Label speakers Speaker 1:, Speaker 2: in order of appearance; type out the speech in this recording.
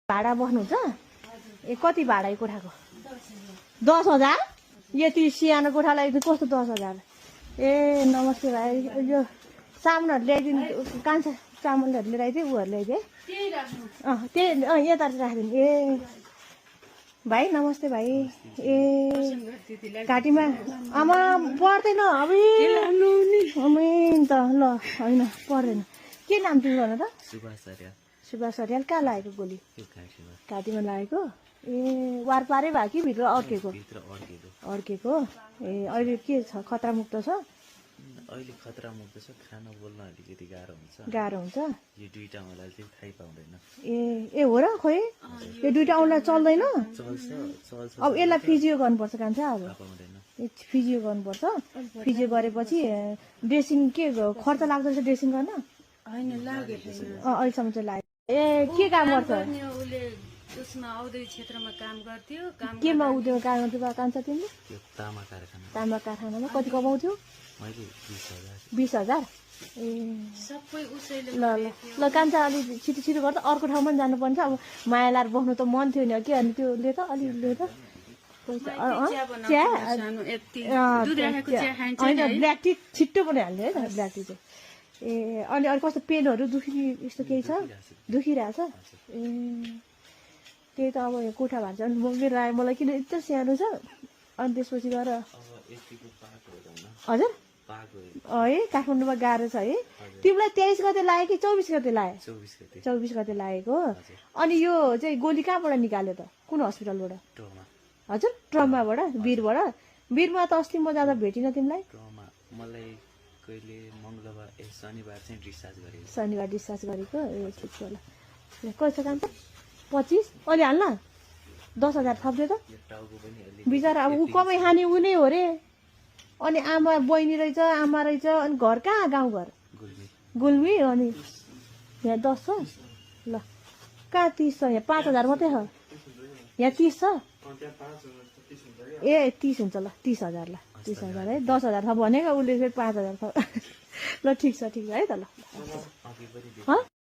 Speaker 1: भाडा बस्नुहुन्छ ए कति भाडा यो कोठाको 10,000 यति सानो कोठालाई कस्तो 10,000 ए नमस्ते भाइ यो सामानहरू ल्याइदिनु कान्छा चामलहरू लिएर आइदियो उहरू ल्याइदिए त्यही यता राखिदिनु ए भाइ नमस्ते भाइ ए घाँटीमा आमा पर्दैन अब त ल होइन पर्दैन के नाम तिम्रो भन त सुभाष अर्याल कहाँ लागेको गोली घाँटीमा लागेको ए वार पारै भयो कि भित्र अड्केको ए अहिले के छ खतरा मुक्त छ
Speaker 2: अहिले खतरा मुक्त छ खाना बोल्न अलिकति
Speaker 1: गाह्रो हुन्छ
Speaker 2: यो दुईटा औँलाले चाहिँ थाहै पाउँदैन
Speaker 1: ए हो र खोइ यो दुईटा औँला चल्दैन
Speaker 2: चल्छ
Speaker 1: अब यसलाई फिजियो गर्नुपर्छ कान्छ अब
Speaker 2: पाउँदैन
Speaker 1: फिजियो गर्नुपर्छ फिजियो गरेपछि ड्रेसिङ के खर्च लाग्दो रहेछ ड्रेसिङ गर्न
Speaker 3: होइन लागेको
Speaker 1: अहिलेसम्म चाहिँ लाग्यो ए के काम गर्छ
Speaker 3: उसले उसमा औद्योगिक क्षेत्रमा काम गर्थ्यो
Speaker 1: केमा उद्योग काम गर्थ्यो कान्छ तिमीले
Speaker 2: यो तामा कारखाना
Speaker 1: तामा कारखानामा कति कमाउँथ्यो
Speaker 2: मैले 20,000
Speaker 1: 20,000 ए
Speaker 3: सबै उसैले
Speaker 1: ल ल ल कान्छा अलि छिटो छिटो गर्दा अर्को ठाउँमा पनि जानुपर्छ अब माया लाएर बस्नु त मन थियो नि के अनि त्यो ले त अलि ले त चिया होइन ब्ल्याक टी छिट्टो पनि हाल्ने है त ब्ल्याक टी चाहिँ ए अनि अरू कस्तो पेनहरू यस्तो केही छ दुखिरहेछ ए त्यही त अब यो कोठा भान्सा मेरो आयो मलाई किन यस्तो सानो छ अनि त्यसपछि गएर हजुर है काठमाडौँमा गाह्रो छ है तिमीलाई 23 गते लाग्यो कि 24 गते लाग्यो 24 गते लागेको अनि यो चाहिँ गोली कहाँबाट निकाल्यो त कुन हस्पिटलबाट हजुर ट्रमाबाट वीरमा त अस्ति म जाँदा भेटिनँ तिमीलाई
Speaker 2: मलाई कहिले मङ्गलबार शनिबार चाहिँ
Speaker 1: शनिबार डिस्चार्ज गरेको ए ठिक छ ल कति छ काम त 25 अलि हाल्न 10,000 थप्दै त बिचरा अब ऊ कमाइ खाने ऊ नै हो रे अनि आमा बहिनी रहेछ आमा रहेछ अनि घर कहाँ गाउँघर गुल्मी अनि यहाँ 10 छ ल कहाँ 30 छ यहाँ 5,000 मात्रै छ यहाँ 30 छ ए 30 हुन्छ ल 30,000 ल 30,000 है 10,000 थप भनेको उसले फेरि 5,000 थप ल ठिक छ है त ल